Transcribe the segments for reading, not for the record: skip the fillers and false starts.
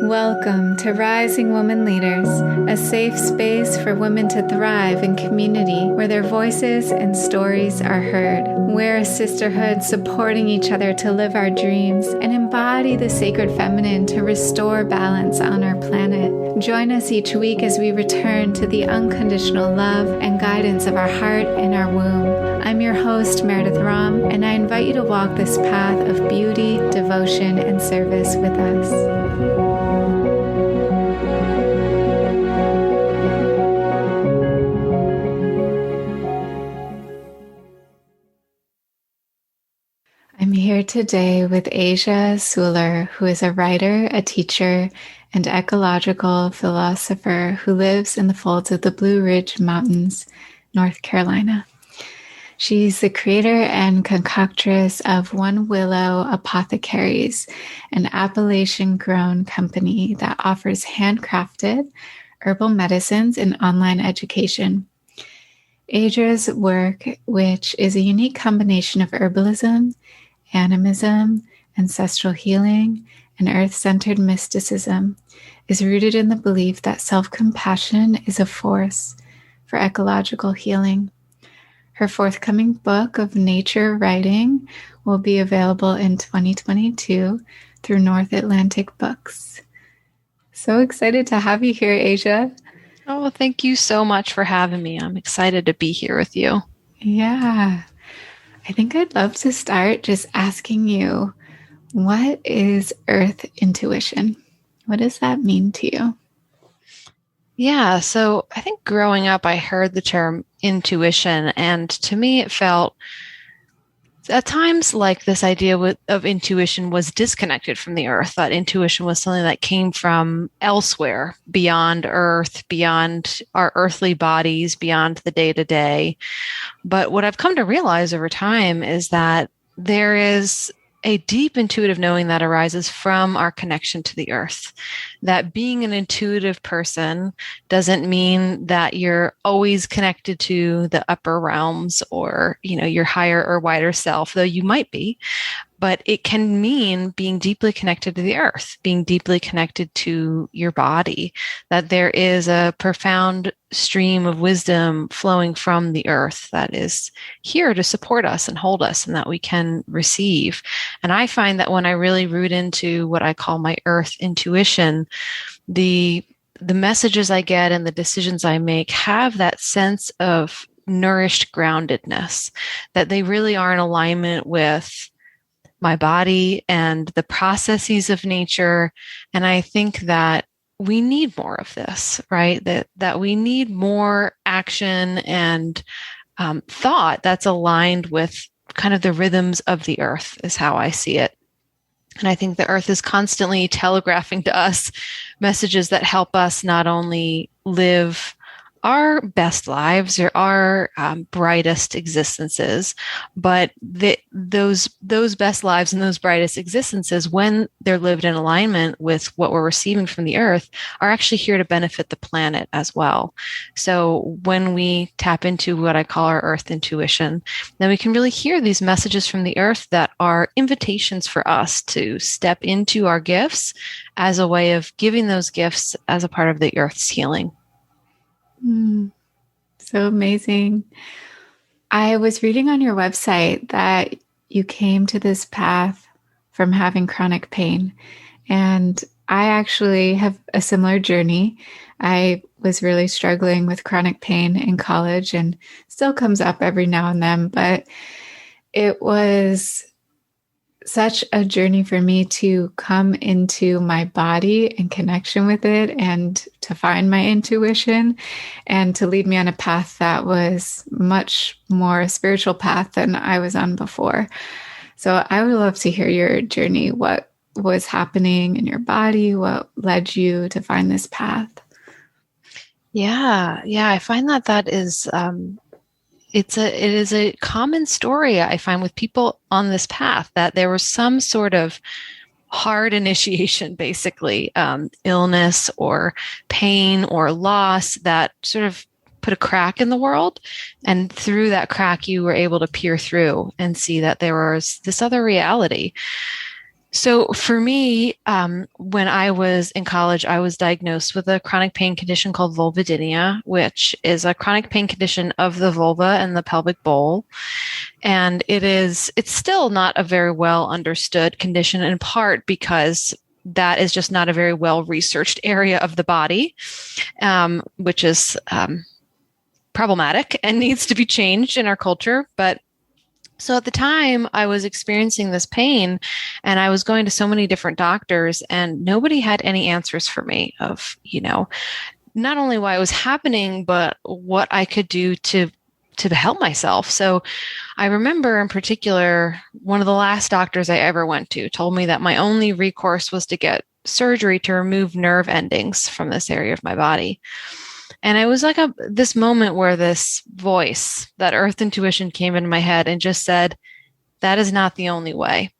Welcome to Rising Woman Leaders, a safe space for women to thrive in community where their voices and stories are heard. We're a sisterhood supporting each other to live our dreams and embody the sacred feminine to restore balance on our planet. Join us each week as we return to the unconditional love and guidance of our heart and our womb. I'm your host, Meredith Ram, and I invite you to walk this path of beauty, devotion, and service with us. I'm here today with Asia Suler, who is a writer, a teacher, and ecological philosopher who lives in the folds of the Blue Ridge Mountains, North Carolina. She's the creator and concoctress of One Willow Apothecaries, an Appalachian-grown company that offers handcrafted herbal medicines and online education. Asia's work, which is a unique combination of herbalism, animism, ancestral healing, and earth-centered mysticism, is rooted in the belief that self-compassion is a force for ecological healing. Her forthcoming book of nature writing will be available in 2022 through North Atlantic Books. So excited to have you here, Asia. Oh, well, thank you so much for having me. I'm excited to be here with you. Yeah. I think I'd love to start just asking you, what is earth intuition? What does that mean to you? Yeah, so I think growing up, I heard the term intuition, and to me, it felt at times like this idea of intuition was disconnected from the earth, that intuition was something that came from elsewhere, beyond earth, beyond our earthly bodies, beyond the day-to-day. But what I've come to realize over time is that there is a deep intuitive knowing that arises from our connection to the earth. That being an intuitive person doesn't mean that you're always connected to the upper realms or, your higher or wider self, though you might be. But it can mean being deeply connected to the earth, being deeply connected to your body, that there is a profound stream of wisdom flowing from the earth that is here to support us and hold us and that we can receive. And I find that when I really root into what I call my earth intuition, the messages I get and the decisions I make have that sense of nourished groundedness, that they really are in alignment with my body and the processes of nature. And I think that we need more of this, right? That we need more action and thought that's aligned with kind of the rhythms of the earth is how I see it. And I think the earth is constantly telegraphing to us messages that help us not only live our best lives or our brightest existences, but those best lives and those brightest existences, when they're lived in alignment with what we're receiving from the earth, are actually here to benefit the planet as well. So when we tap into what I call our earth intuition, then we can really hear these messages from the earth that are invitations for us to step into our gifts as a way of giving those gifts as a part of the earth's healing. So amazing. I was reading on your website that you came to this path from having chronic pain. And I actually have a similar journey. I was really struggling with chronic pain in college and still comes up every now and then, but it was such a journey for me to come into my body and connection with it and to find my intuition and to lead me on a path that was much more a spiritual path than I was on before. So I would love to hear your journey. What was happening in your body? What led you to find this path? Yeah. I find that is it is a common story I find with people on this path, that there was some sort of hard initiation, basically, illness or pain or loss that sort of put a crack in the world. And through that crack, you were able to peer through and see that there was this other reality. So for me, when I was in college, I was diagnosed with a chronic pain condition called vulvodynia, which is a chronic pain condition of the vulva and the pelvic bowl. And it's still not a very well understood condition, in part because that is just not a very well researched area of the body, which is problematic and needs to be changed in our culture. But so at the time, I was experiencing this pain and I was going to so many different doctors, and nobody had any answers for me of, not only why it was happening, but what I could do to help myself. So I remember in particular, one of the last doctors I ever went to told me that my only recourse was to get surgery to remove nerve endings from this area of my body. And it was like this moment where this voice, that earth intuition, came into my head and just said, that is not the only way.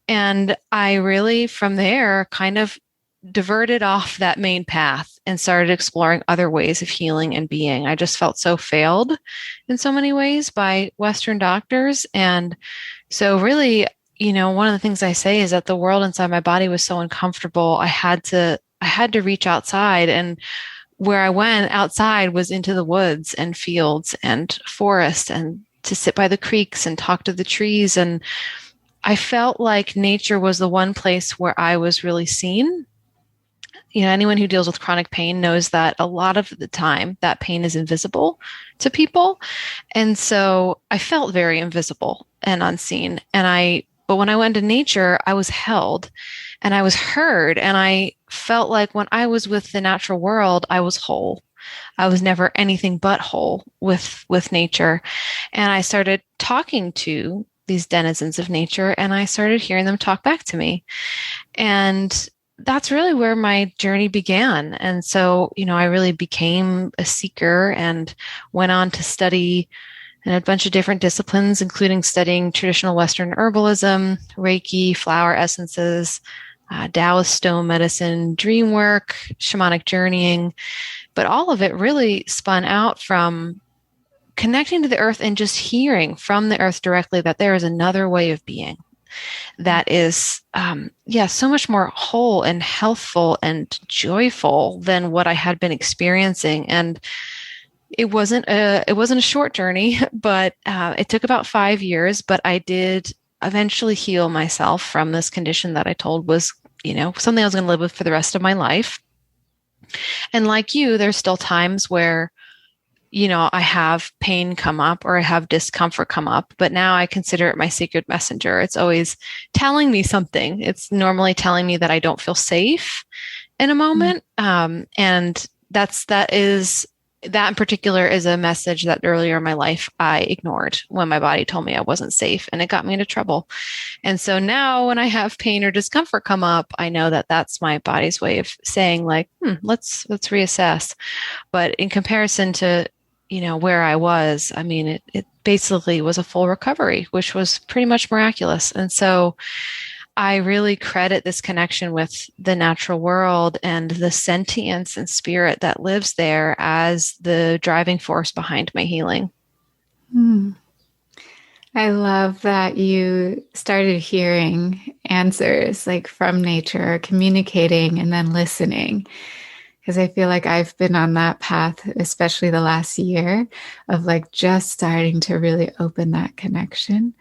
And I really, from there, kind of diverted off that main path and started exploring other ways of healing and being. I just felt so failed in so many ways by Western doctors. And so really, one of the things I say is that the world inside my body was so uncomfortable. I had to reach outside, and where I went outside was into the woods and fields and forests, and to sit by the creeks and talk to the trees. And I felt like nature was the one place where I was really seen. Anyone who deals with chronic pain knows that a lot of the time that pain is invisible to people. And so I felt very invisible and unseen. But when I went to nature, I was held and I was heard. And I felt like when I was with the natural world, I was whole. I was never anything but whole with nature. And I started talking to these denizens of nature, and I started hearing them talk back to me. And that's really where my journey began. And so, I really became a seeker and went on to study in a bunch of different disciplines, including studying traditional Western herbalism, Reiki, flower essences, Taoist stone medicine, dream work, shamanic journeying. But all of it really spun out from connecting to the earth and just hearing from the earth directly that there is another way of being that is, so much more whole and healthful and joyful than what I had been experiencing. And it wasn't a short journey, but it took about 5 years. But I did eventually heal myself from this condition that I told was, something I was going to live with for the rest of my life. And like you, there's still times where I have pain come up or I have discomfort come up, but now I consider it my sacred messenger. It's always telling me something. It's normally telling me that I don't feel safe in a moment. And that in particular is a message that earlier in my life I ignored when my body told me I wasn't safe, and it got me into trouble. And so now when I have pain or discomfort come up, I know that that's my body's way of saying like, let's reassess. But in comparison to, where I was, I mean, it basically was a full recovery, which was pretty much miraculous. And so I really credit this connection with the natural world and the sentience and spirit that lives there as the driving force behind my healing. I love that you started hearing answers like from nature, communicating, and then listening. Because I feel like I've been on that path, especially the last year, of like just starting to really open that connection.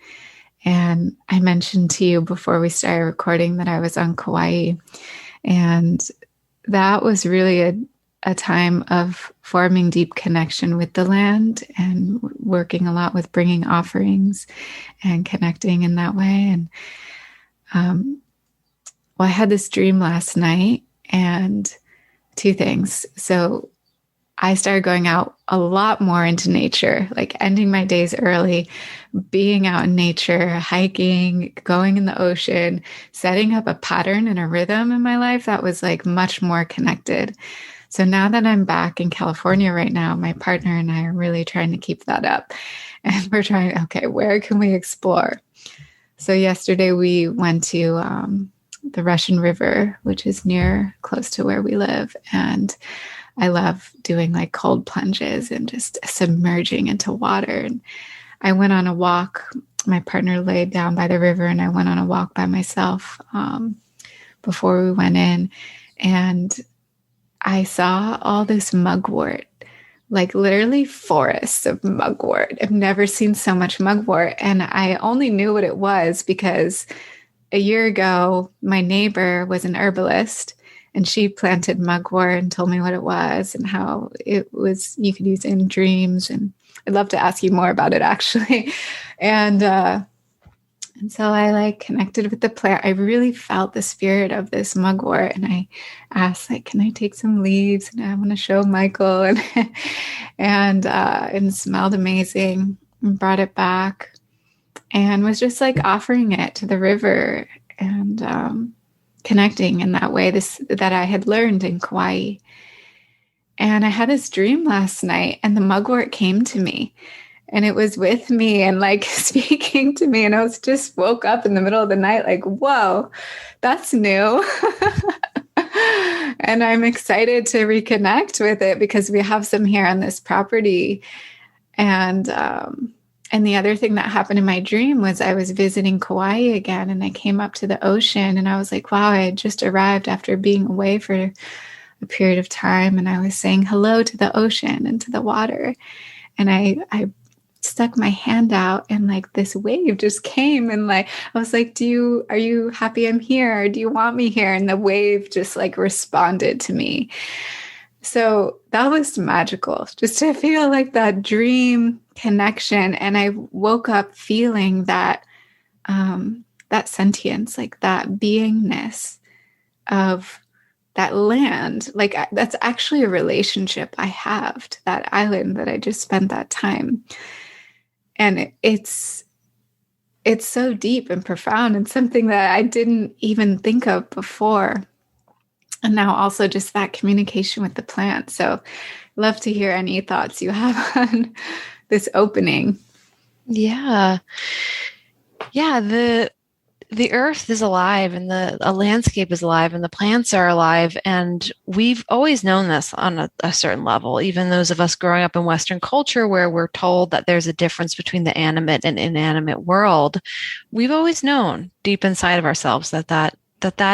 And I mentioned to you before we started recording that I was on Kauai, and that was really a time of forming deep connection with the land and working a lot with bringing offerings and connecting in that way. And I had this dream last night, and two things. So I started going out a lot more into nature, like ending my days early, being out in nature, hiking, going in the ocean, setting up a pattern and a rhythm in my life that was like much more connected. So now that I'm back in California right now, my partner and I are really trying to keep that up. And we're trying, okay, where can we explore? So yesterday we went to the Russian River, which is close to where we live. And I love doing like cold plunges and just submerging into water. And I went on a walk my partner laid down by the river, and I went on a walk by myself before we went in. And I saw all this mugwort, like literally forests of mugwort. I've never seen so much mugwort. And I only knew what it was because a year ago, my neighbor was an herbalist, and she planted mugwort and told me what it was and how it was, you could use it in dreams. And I'd love to ask you more about it, actually. And so I like connected with the plant. I really felt the spirit of this mugwort, and I asked, like, can I take some leaves? And I want to show Michael, and and it smelled amazing. And brought it back, and was just like offering it to the river and connecting in that way. This that I had learned in Kauai. And I had this dream last night, and the mugwort came to me. And it was with me and like speaking to me. And I was just woke up in the middle of the night, like, whoa, that's new. And I'm excited to reconnect with it because we have some here on this property. And the other thing that happened in my dream was I was visiting Kauai again, and I came up to the ocean, and I was like, wow, I had just arrived after being away for a period of time. And I was saying hello to the ocean and to the water. And I stuck my hand out, and like this wave just came, and like I was like, are you happy I'm here, or do you want me here? And the wave just like responded to me. So that was magical, just to feel like that dream connection. And I woke up feeling that that sentience, like that beingness of that land. Like that's actually a relationship I have to that island that I just spent that time. And it's so deep and profound, and something that I didn't even think of before. And now also just that communication with the plant. So love to hear any thoughts you have on this opening. Yeah. Yeah. The earth is alive, and the landscape is alive, and the plants are alive. And we've always known this on a certain level, even those of us growing up in Western culture where we're told that there's a difference between the animate and inanimate world. We've always known deep inside of ourselves that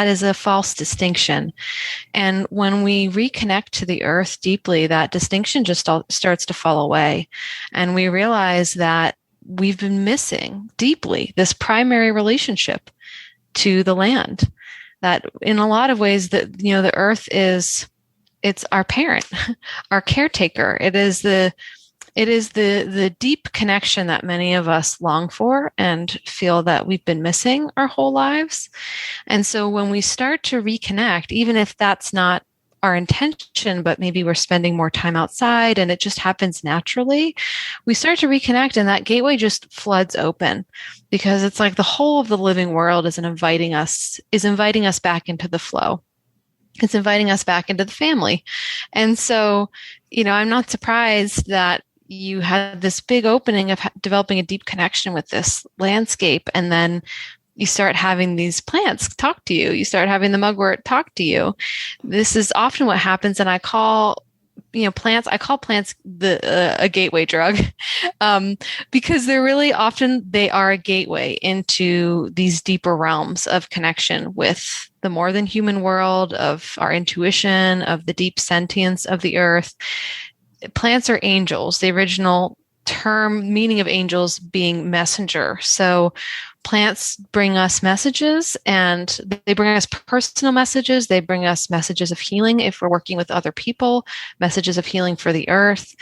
is a false distinction. And when we reconnect to the earth deeply, that distinction just starts to fall away. And we realize that we've been missing deeply this primary relationship to the land, that in a lot of ways that, the earth it's our parent, our caretaker. It is the deep connection that many of us long for and feel that we've been missing our whole lives. And so when we start to reconnect, even if that's not our intention, but maybe we're spending more time outside and it just happens naturally, we start to reconnect, and that gateway just floods open, because it's like the whole of the living world is inviting us back into the flow. It's inviting us back into the family. And so, I'm not surprised that you had this big opening of developing a deep connection with this landscape, and then you start having these plants talk to you. You start having the mugwort talk to you. This is often what happens. And I call plants a gateway drug, because they're really often, they are a gateway into these deeper realms of connection with the more than human world, of our intuition, of the deep sentience of the earth. Plants are angels. The original term meaning of angels being messenger. So plants bring us messages, and they bring us personal messages. They bring us messages of healing if we're working with other people, messages of healing for the earth.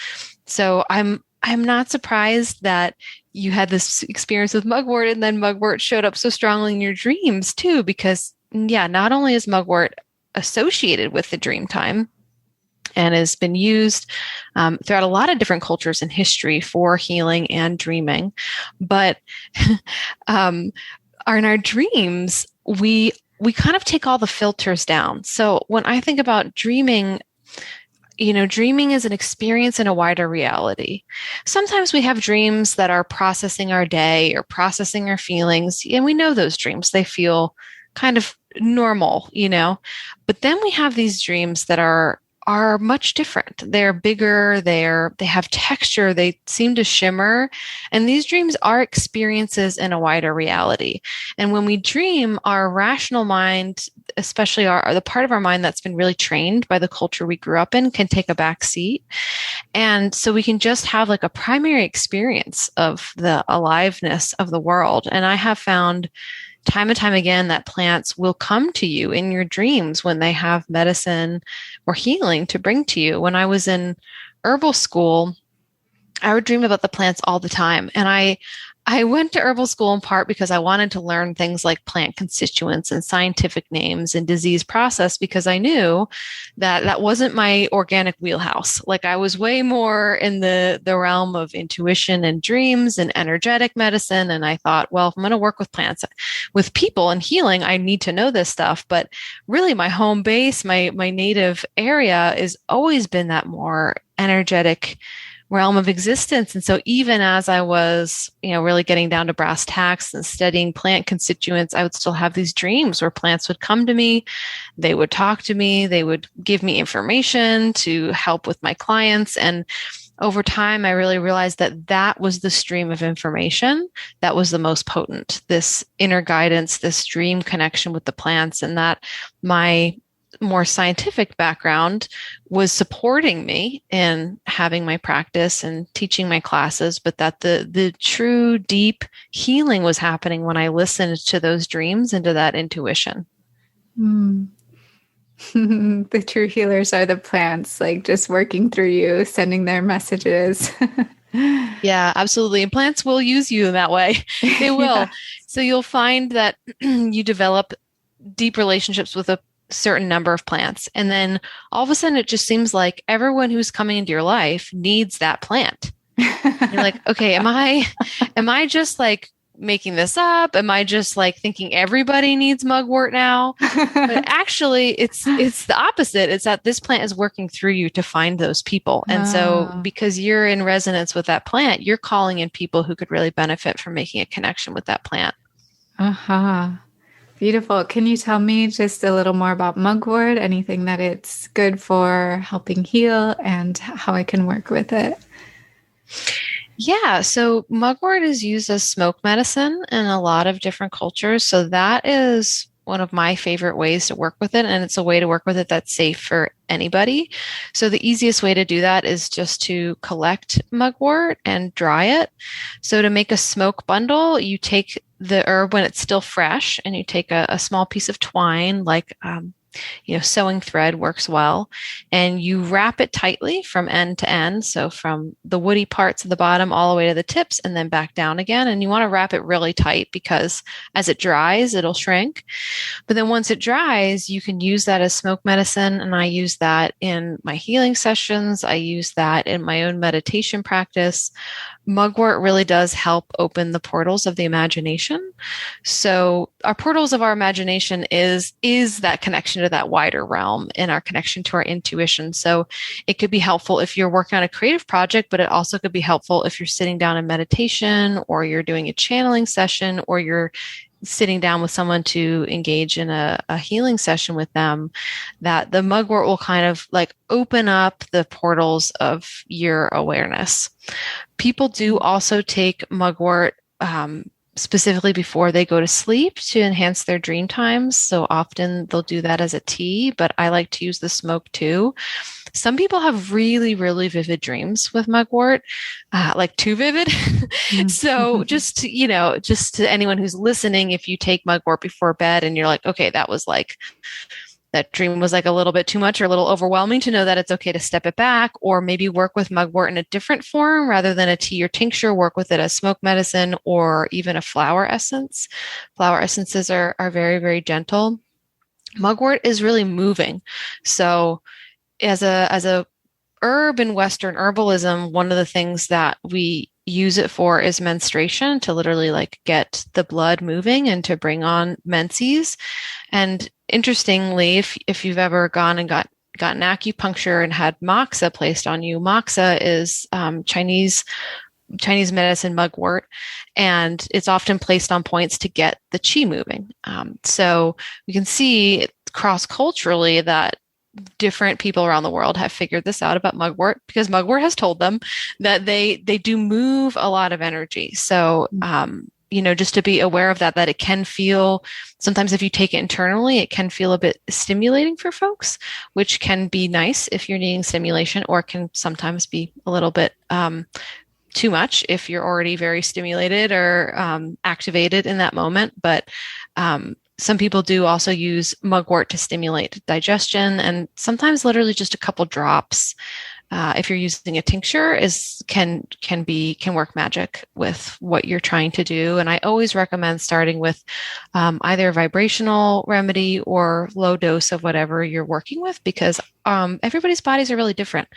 So I'm not surprised that you had this experience with mugwort, and then mugwort showed up so strongly in your dreams too, because not only is mugwort associated with the dream time and has been used throughout a lot of different cultures in history for healing and dreaming, but in our dreams, we kind of take all the filters down. So when I think about dreaming, dreaming is an experience in a wider reality. Sometimes we have dreams that are processing our day or processing our feelings, and we know those dreams. They feel kind of normal, but then we have these dreams that are are much different. They're bigger, they have texture, they seem to shimmer, and these dreams are experiences in a wider reality. And when we dream, our rational mind, especially the part of our mind that's been really trained by the culture we grew up in, can take a back seat. And so we can just have like a primary experience of the aliveness of the world. And I have found time and time again that plants will come to you in your dreams when they have medicine or healing to bring to you. When I was in herbal school, I would dream about the plants all the time. And I went to herbal school in part because I wanted to learn things like plant constituents and scientific names and disease process, because I knew that that wasn't my organic wheelhouse. Like I was way more in the realm of intuition and dreams and energetic medicine. And I thought, well, if I'm going to work with plants, with people and healing, I need to know this stuff. But really my home base, my native area has always been that more energetic realm of existence. And so even as I was, really getting down to brass tacks and studying plant constituents, I would still have these dreams where plants would come to me, they would talk to me, they would give me information to help with my clients. And over time, I really realized that that was the stream of information that was the most potent, this inner guidance, this dream connection with the plants, and that my more scientific background was supporting me in having my practice and teaching my classes, but that the true deep healing was happening when I listened to those dreams and to that intuition. Mm. The true healers are the plants, like just working through you, sending their messages. Yeah, absolutely. And plants will use you in that way. They will. Yeah. So you'll find that you develop deep relationships with a certain number of plants. And then all of a sudden, it just seems like everyone who's coming into your life needs that plant. You're like, okay, am I just like making this up? Am I just like thinking everybody needs mugwort now? But actually, it's the opposite. It's that this plant is working through you to find those people. And so because you're in resonance with that plant, you're calling in people who could really benefit from making a connection with that plant. Aha. Beautiful. Can you tell me just a little more about mugwort, anything that it's good for helping heal, and how I can work with it? Yeah, so mugwort is used as smoke medicine in a lot of different cultures. So that is one of my favorite ways to work with it. And it's a way to work with it that's safe for anybody. So the easiest way to do that is just to collect mugwort and dry it. So to make a smoke bundle, you take the herb when it's still fresh, and you take a small piece of twine, like sewing thread works well, and you wrap it tightly from end to end. So from the woody parts of the bottom all the way to the tips and then back down again. And you want to wrap it really tight because as it dries, it'll shrink. But then once it dries, you can use that as smoke medicine. And I use that in my healing sessions. I use that in my own meditation practice. Mugwort really does help open the portals of the imagination. So our portals of our imagination is that connection to that wider realm and our connection to our intuition. So it could be helpful if you're working on a creative project, but it also could be helpful if you're sitting down in meditation, or you're doing a channeling session, or you're sitting down with someone to engage in a healing session with them, that the mugwort will kind of like open up the portals of your awareness. People do also take mugwort specifically before they go to sleep to enhance their dream times. So often they'll do that as a tea, but I like to use the smoke too. Some people have really, really vivid dreams with mugwort, like too vivid. So just to anyone who's listening, if you take mugwort before bed and you're like, okay, that dream was like a little bit too much or a little overwhelming, to know that it's okay to step it back, or maybe work with mugwort in a different form rather than a tea or tincture. Work with it as smoke medicine or even a flower essence. Flower essences are very, very gentle. Mugwort is really moving. So as a herb in Western herbalism, one of the things that we use it for is menstruation, to literally like get the blood moving and to bring on menses. And interestingly, if you've ever gone and gotten acupuncture and had moxa placed on you, moxa is Chinese medicine mugwort, and it's often placed on points to get the qi moving. So we can see cross-culturally that different people around the world have figured this out about mugwort because mugwort has told them that they do move a lot of energy. So, just to be aware of that it can feel sometimes if you take it internally, it can feel a bit stimulating for folks, which can be nice if you're needing stimulation, or can sometimes be a little bit too much if you're already very stimulated or activated in that moment. But some people do also use mugwort to stimulate digestion, and sometimes literally just a couple drops. If you're using a tincture, can work magic with what you're trying to do. And I always recommend starting with either a vibrational remedy or low dose of whatever you're working with, because everybody's bodies are really different,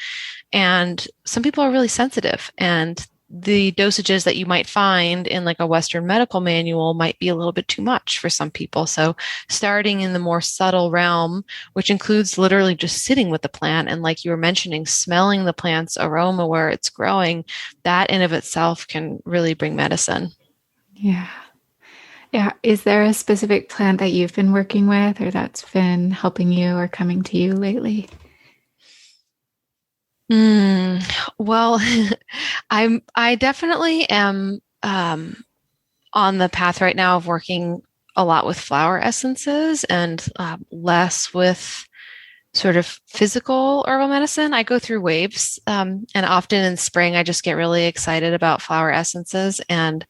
and some people are really sensitive, and the dosages that you might find in like a Western medical manual might be a little bit too much for some people. So starting in the more subtle realm, which includes literally just sitting with the plant and, like you were mentioning, smelling the plant's aroma where it's growing, that in of itself can really bring medicine. Yeah. Yeah. Is there a specific plant that you've been working with or that's been helping you or coming to you lately? Well, I definitely am on the path right now of working a lot with flower essences and less with sort of physical herbal medicine. I go through waves, and often in spring, I just get really excited about flower essences. And,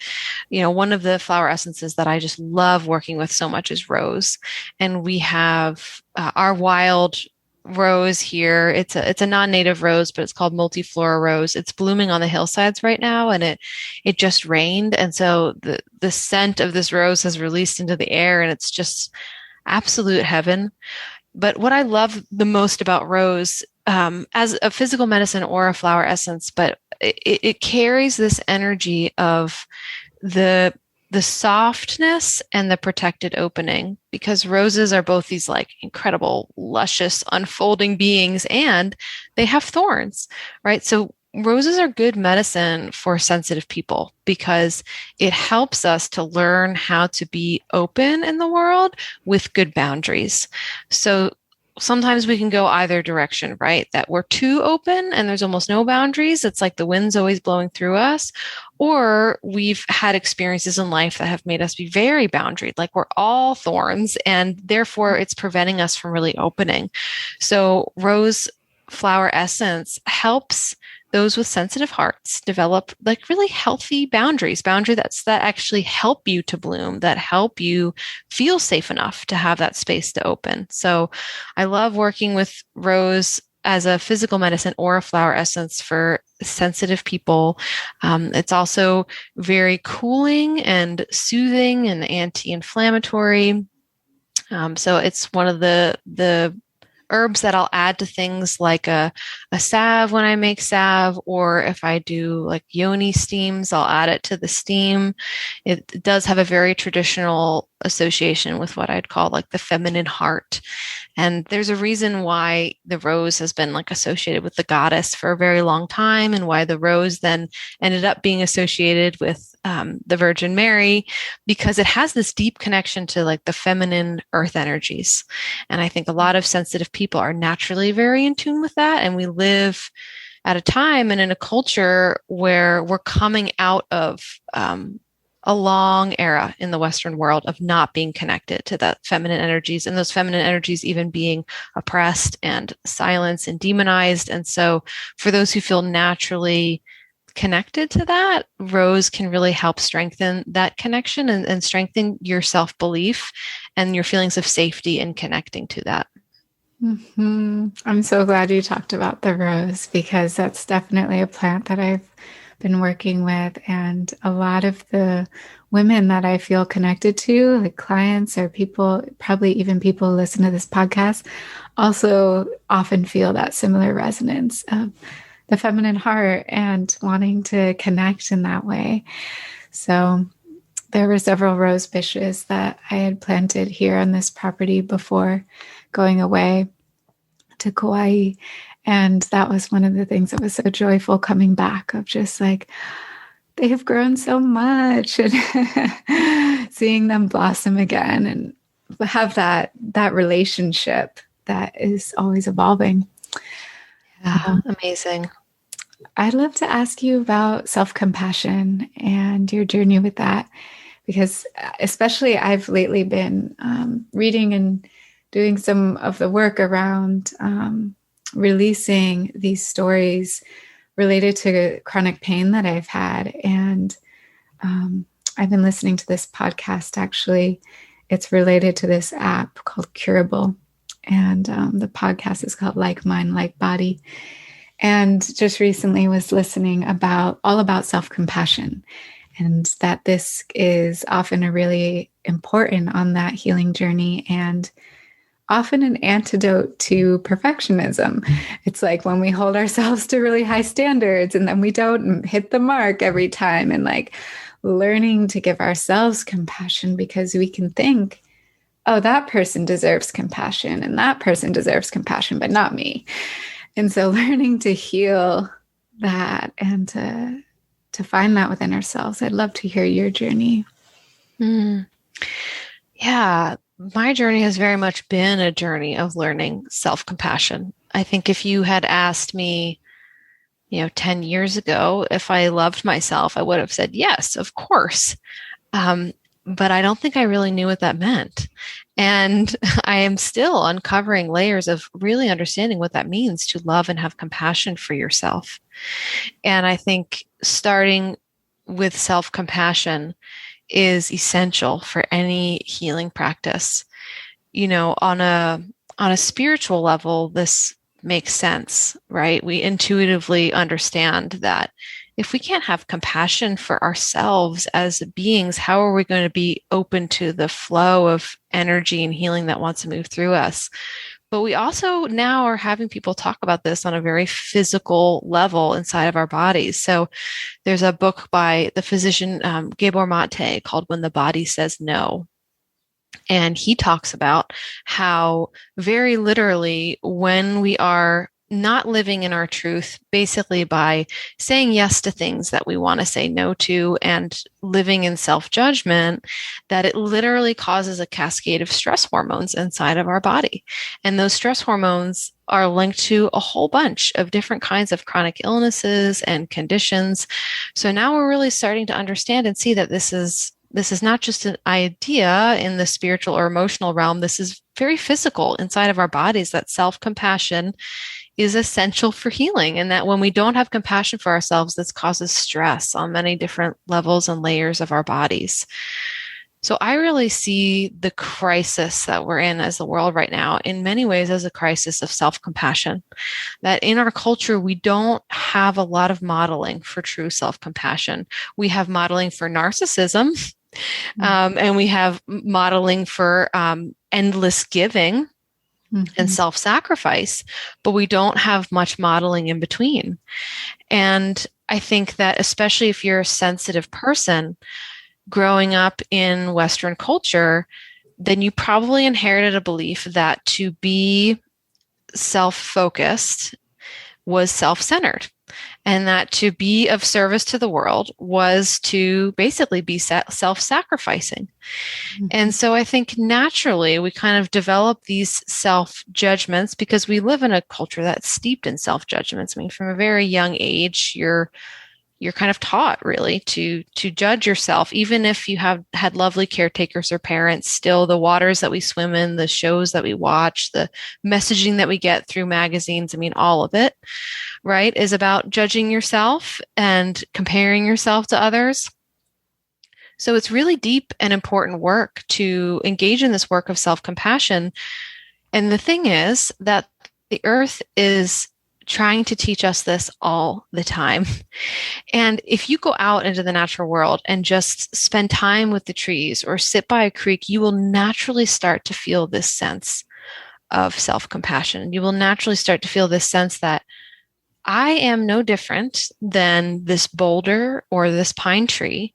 one of the flower essences that I just love working with so much is rose. And we have our wild rose here. It's a non-native rose, but it's called multiflora rose. It's blooming on the hillsides right now, and it just rained, and so the scent of this rose has released into the air, and it's just absolute heaven. But what I love the most about rose, as a physical medicine or a flower essence, but it carries this energy of the softness and the protected opening, because roses are both these like incredible, luscious, unfolding beings, and they have thorns, right? So roses are good medicine for sensitive people because it helps us to learn how to be open in the world with good boundaries. So sometimes we can go either direction, right? That we're too open and there's almost no boundaries. It's like the wind's always blowing through us. Or we've had experiences in life that have made us be very boundaried, like we're all thorns, and therefore it's preventing us from really opening. So rose flower essence helps those with sensitive hearts develop like really healthy boundaries that actually help you to bloom, that help you feel safe enough to have that space to open. So I love working with rose as a physical medicine or a flower essence for sensitive people. It's also very cooling and soothing and anti-inflammatory. So it's one of the herbs that I'll add to things like a salve when I make salve, or if I do like yoni steams, I'll add it to the steam. It does have a very traditional association with what I'd call like the feminine heart. And there's a reason why the rose has been like associated with the goddess for a very long time, and why the rose then ended up being associated with the Virgin Mary, because it has this deep connection to like the feminine earth energies. And I think a lot of sensitive people are naturally very in tune with that. And we live at a time and in a culture where we're coming out of a long era in the Western world of not being connected to that feminine energies, and those feminine energies even being oppressed and silenced and demonized. And so for those who feel naturally connected to that, rose can really help strengthen that connection and strengthen your self-belief and your feelings of safety in connecting to that. I'm so glad you talked about the rose, because that's definitely a plant that I've been working with. And a lot of the women that I feel connected to, like clients or people, probably even people who listen to this podcast, also often feel that similar resonance of the feminine heart and wanting to connect in that way. So there were several rose bushes that I had planted here on this property before going away to Kauai. And that was one of the things that was so joyful coming back, of just like, they have grown so much, and seeing them blossom again and have that relationship that is always evolving. Yeah, amazing. I'd love to ask you about self-compassion and your journey with that, because especially I've lately been reading and doing some of the work around releasing these stories related to chronic pain that I've had. And I've been listening to this podcast, actually. It's related to this app called Curable. And the podcast is called Like Mind, Like Body. And just recently was listening about all about self-compassion, and that this is often a really important on that healing journey, and often an antidote to perfectionism. It's like when we hold ourselves to really high standards and then we don't hit the mark every time, and like learning to give ourselves compassion, because we can think, oh, that person deserves compassion and that person deserves compassion, but not me. And so learning to heal that and to find that within ourselves. I'd love to hear your journey. Yeah, my journey has very much been a journey of learning self-compassion. I think if you had asked me, 10 years ago, if I loved myself, I would have said, yes, of course. But I don't think I really knew what that meant. And I am still uncovering layers of really understanding what that means to love and have compassion for yourself. And I think starting with self-compassion is essential for any healing practice. On a spiritual level, this makes sense, right? We intuitively understand that if we can't have compassion for ourselves as beings, how are we going to be open to the flow of energy and healing that wants to move through us? But we also now are having people talk about this on a very physical level inside of our bodies. So there's a book by the physician Gabor Mate called When the Body Says No. And he talks about how very literally when we are not living in our truth, basically by saying yes to things that we want to say no to and living in self-judgment, that it literally causes a cascade of stress hormones inside of our body. And those stress hormones are linked to a whole bunch of different kinds of chronic illnesses and conditions. So now we're really starting to understand and see that this is not just an idea in the spiritual or emotional realm. This is very physical inside of our bodies, that self-compassion is essential for healing. And that when we don't have compassion for ourselves, this causes stress on many different levels and layers of our bodies. So I really see the crisis that we're in as a world right now in many ways as a crisis of self-compassion. That in our culture, we don't have a lot of modeling for true self-compassion. We have modeling for narcissism, and we have modeling for endless giving and self-sacrifice, but we don't have much modeling in between. And I think that especially if you're a sensitive person growing up in Western culture, then you probably inherited a belief that to be self-focused was self-centered, and that to be of service to the world was to basically be self-sacrificing. And so I think naturally we kind of develop these self-judgments because we live in a culture that's steeped in self-judgments. I mean, from a very young age, you're kind of taught really to judge yourself, even if you have had lovely caretakers or parents. Still, the waters that we swim in, the shows that we watch, the messaging that we get through magazines, I mean, all of it, right, is about judging yourself and comparing yourself to others. So it's really deep and important work to engage in this work of self-compassion. And the thing is that the earth is trying to teach us this all the time. And if you go out into the natural world and just spend time with the trees or sit by a creek, you will naturally start to feel this sense of self-compassion. You will naturally start to feel this sense that I am no different than this boulder or this pine tree.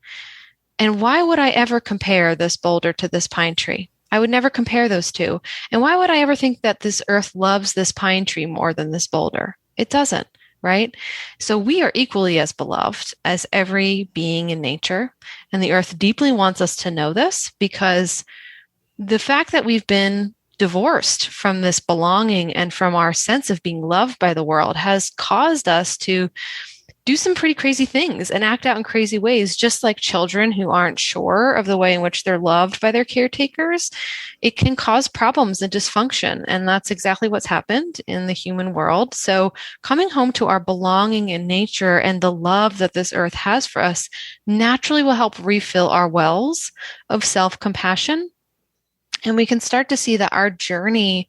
And why would I ever compare this boulder to this pine tree? I would never compare those two. And why would I ever think that this earth loves this pine tree more than this boulder? It doesn't, right? So we are equally as beloved as every being in nature. And the earth deeply wants us to know this, because the fact that we've been divorced from this belonging and from our sense of being loved by the world has caused us to do some pretty crazy things and act out in crazy ways, just like children who aren't sure of the way in which they're loved by their caretakers. It can cause problems and dysfunction. And that's exactly what's happened in the human world. So coming home to our belonging in nature and the love that this earth has for us naturally will help refill our wells of self-compassion. And we can start to see that our journey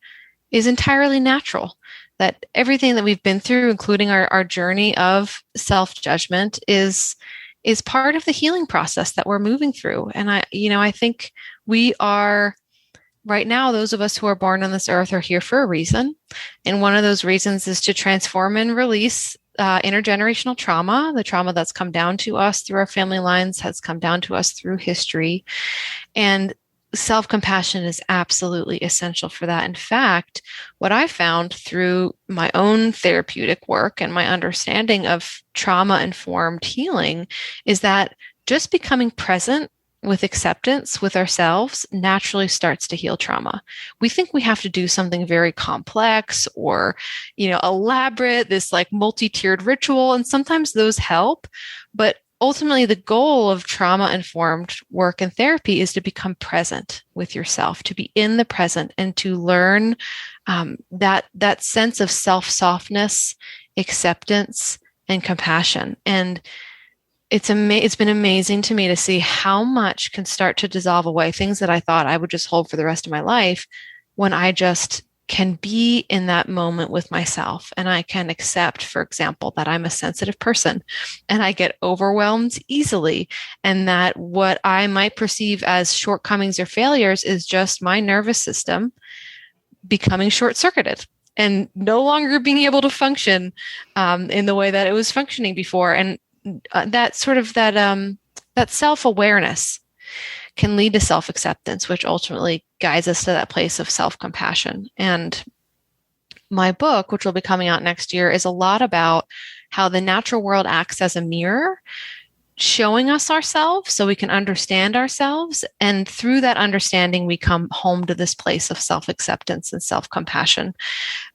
is entirely natural, that everything that we've been through, including our journey of self-judgment, is part of the healing process that we're moving through. And I think we are right now, those of us who are born on this earth are here for a reason. And one of those reasons is to transform and release intergenerational trauma. The trauma that's come down to us through our family lines has come down to us through history. And self-compassion is absolutely essential for that. In fact, what I found through my own therapeutic work and my understanding of trauma-informed healing is that just becoming present with acceptance with ourselves naturally starts to heal trauma. We think we have to do something very complex or, elaborate, this like multi-tiered ritual, and sometimes those help, but ultimately, the goal of trauma-informed work and therapy is to become present with yourself, to be in the present, and to learn that sense of self-softness, acceptance, and compassion. And it's been amazing to me to see how much can start to dissolve away, things that I thought I would just hold for the rest of my life, when I just can be in that moment with myself. And I can accept, for example, that I'm a sensitive person and I get overwhelmed easily. And that what I might perceive as shortcomings or failures is just my nervous system becoming short-circuited and no longer being able to function in the way that it was functioning before. And that self-awareness can lead to self-acceptance, which ultimately guides us to that place of self-compassion. And my book, which will be coming out next year, is a lot about how the natural world acts as a mirror, showing us ourselves so we can understand ourselves. And through that understanding, we come home to this place of self-acceptance and self-compassion.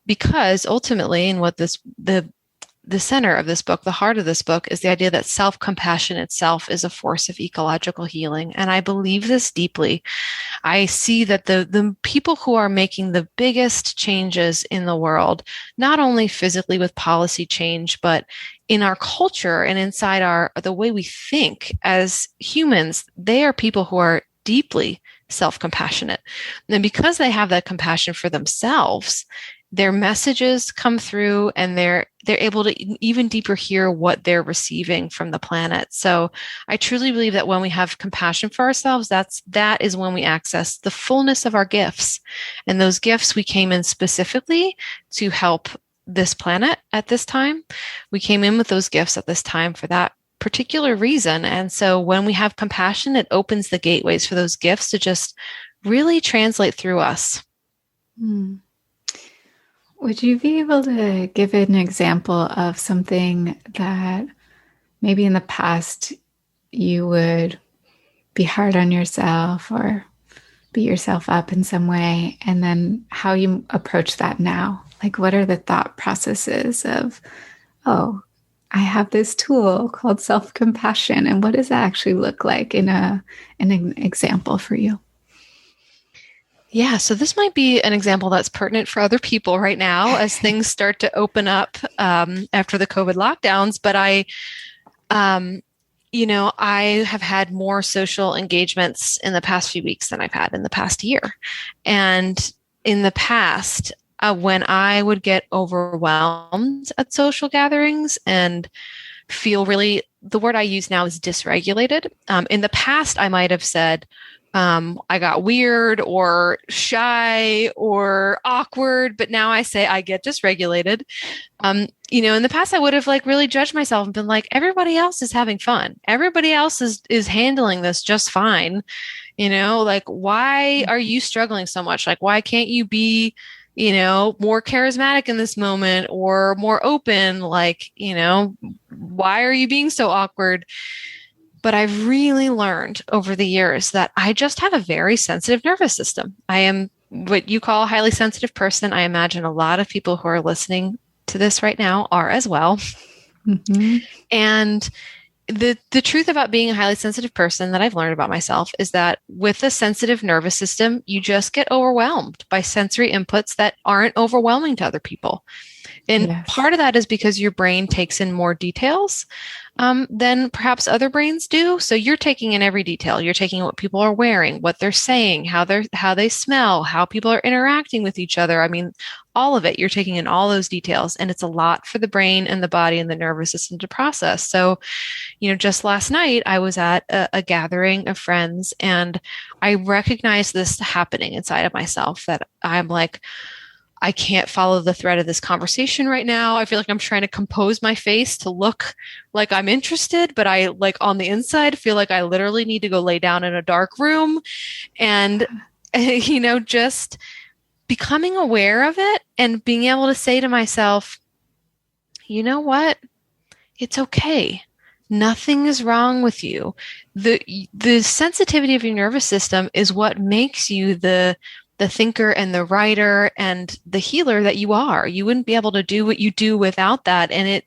Because ultimately, and what the center of this book, the heart of this book, is the idea that self-compassion itself is a force of ecological healing. And I believe this deeply. I see that the people who are making the biggest changes in the world, not only physically with policy change, but in our culture and inside the way we think as humans, they are people who are deeply self-compassionate. And because they have that compassion for themselves, their messages come through and they're able to even deeper hear what they're receiving from the planet. So I truly believe that when we have compassion for ourselves, that is when we access the fullness of our gifts. And those gifts, we came in specifically to help this planet at this time. We came in with those gifts at this time for that particular reason. And so when we have compassion, it opens the gateways for those gifts to just really translate through us. Hmm. Would you be able to give an example of something that maybe in the past you would be hard on yourself or beat yourself up in some way, and then how you approach that now? Like, what are the thought processes of, oh, I have this tool called self-compassion, and what does that actually look like in an example for you? Yeah, so this might be an example that's pertinent for other people right now as things start to open up after the COVID lockdowns. But I have had more social engagements in the past few weeks than I've had in the past year. And in the past, when I would get overwhelmed at social gatherings and feel really, the word I use now is dysregulated. In the past, I might have said, I got weird or shy or awkward, but now I say I get dysregulated. In the past I would have really judged myself and been like, everybody else is having fun. Everybody else is handling this just fine. Why are you struggling so much? Why can't you be, more charismatic in this moment or more open? Why are you being so awkward? But I've really learned over the years that I just have a very sensitive nervous system. I am what you call a highly sensitive person. I imagine a lot of people who are listening to this right now are as well. Mhm. And the truth about being a highly sensitive person that I've learned about myself is that with a sensitive nervous system, you just get overwhelmed by sensory inputs that aren't overwhelming to other people. And Yes. part of that is because your brain takes in more details than perhaps other brains do. So you're taking in every detail. You're taking what people are wearing, what they're saying, how they smell, how people are interacting with each other. I mean, all of it. You're taking in all those details, and it's a lot for the brain and the body and the nervous system to process. So, just last night I was at a gathering of friends, and I recognized this happening inside of myself that I'm like, I can't follow the thread of this conversation right now. I feel like I'm trying to compose my face to look like I'm interested, but I like on the inside feel like I literally need to go lay down in a dark room and, just becoming aware of it and being able to say to myself, you know what? It's okay. Nothing is wrong with you. The sensitivity of your nervous system is what makes you the thinker and the writer and the healer that you are. You wouldn't be able to do what you do without that. And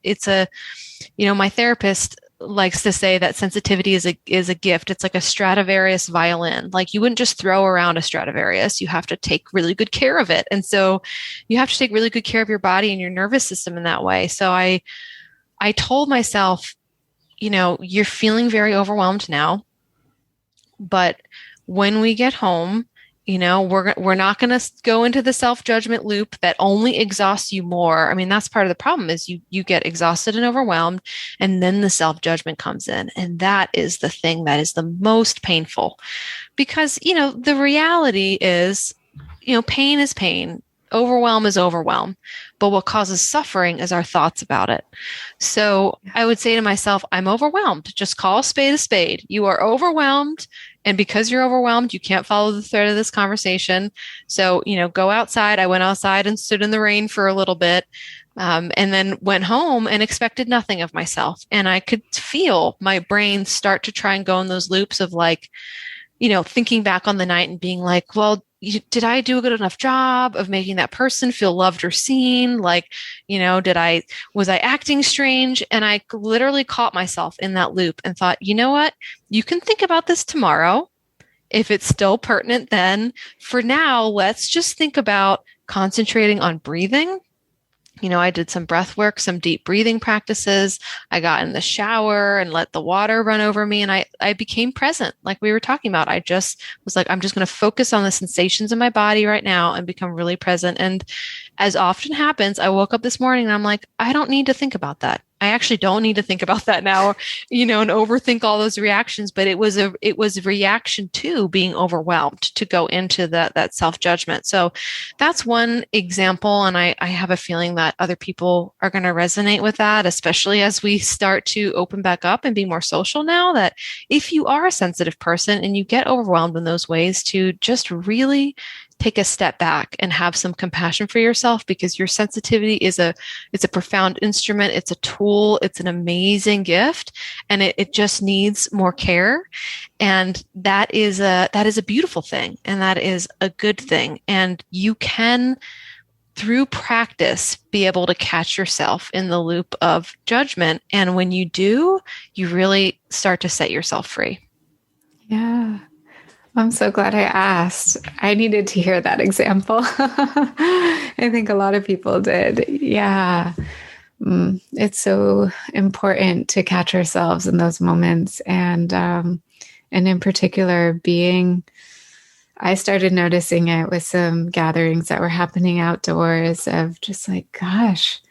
my therapist likes to say that sensitivity is a gift. It's like a Stradivarius violin. Like you wouldn't just throw around a Stradivarius. You have to take really good care of it. And so you have to take really good care of your body and your nervous system in that way. So I told myself, you're feeling very overwhelmed now, but when we get home, we're not going to go into the self-judgment loop that only exhausts you more. I mean, that's part of the problem is you get exhausted and overwhelmed, and then the self-judgment comes in. And that is the thing that is the most painful because, the reality is, pain is pain. Overwhelm is overwhelm. But what causes suffering is our thoughts about it. So I would say to myself, I'm overwhelmed. Just call a spade a spade. You are overwhelmed. And because you're overwhelmed, you can't follow the thread of this conversation. So, go outside. I went outside and stood in the rain for a little bit. And then went home and expected nothing of myself. And I could feel my brain start to try and go in those loops of like, thinking back on the night and being like, well, did I do a good enough job of making that person feel loved or seen? Like, was I acting strange? And I literally caught myself in that loop and thought, you know what? You can think about this tomorrow. If it's still pertinent, then for now, let's just think about concentrating on breathing. I did some breath work, some deep breathing practices. I got in the shower and let the water run over me. And I became present, like we were talking about. I just was like, I'm just going to focus on the sensations in my body right now and become really present. And as often happens, I woke up this morning and I'm like, I don't need to think about that. I actually don't need to think about that now, and overthink all those reactions. But it was a reaction to being overwhelmed to go into that self-judgment. So that's one example. And I have a feeling that other people are going to resonate with that, especially as we start to open back up and be more social now, that if you are a sensitive person and you get overwhelmed in those ways, to just really take a step back and have some compassion for yourself, because your sensitivity it's a profound instrument. It's a tool. It's an amazing gift, and it just needs more care. And that is a beautiful thing. And that is a good thing. And you can, through practice, be able to catch yourself in the loop of judgment. And when you do, you really start to set yourself free. Yeah. I'm so glad I asked. I needed to hear that example. I think a lot of people did. Yeah. It's so important to catch ourselves in those moments. And in particular, I started noticing it with some gatherings that were happening outdoors of just like, gosh,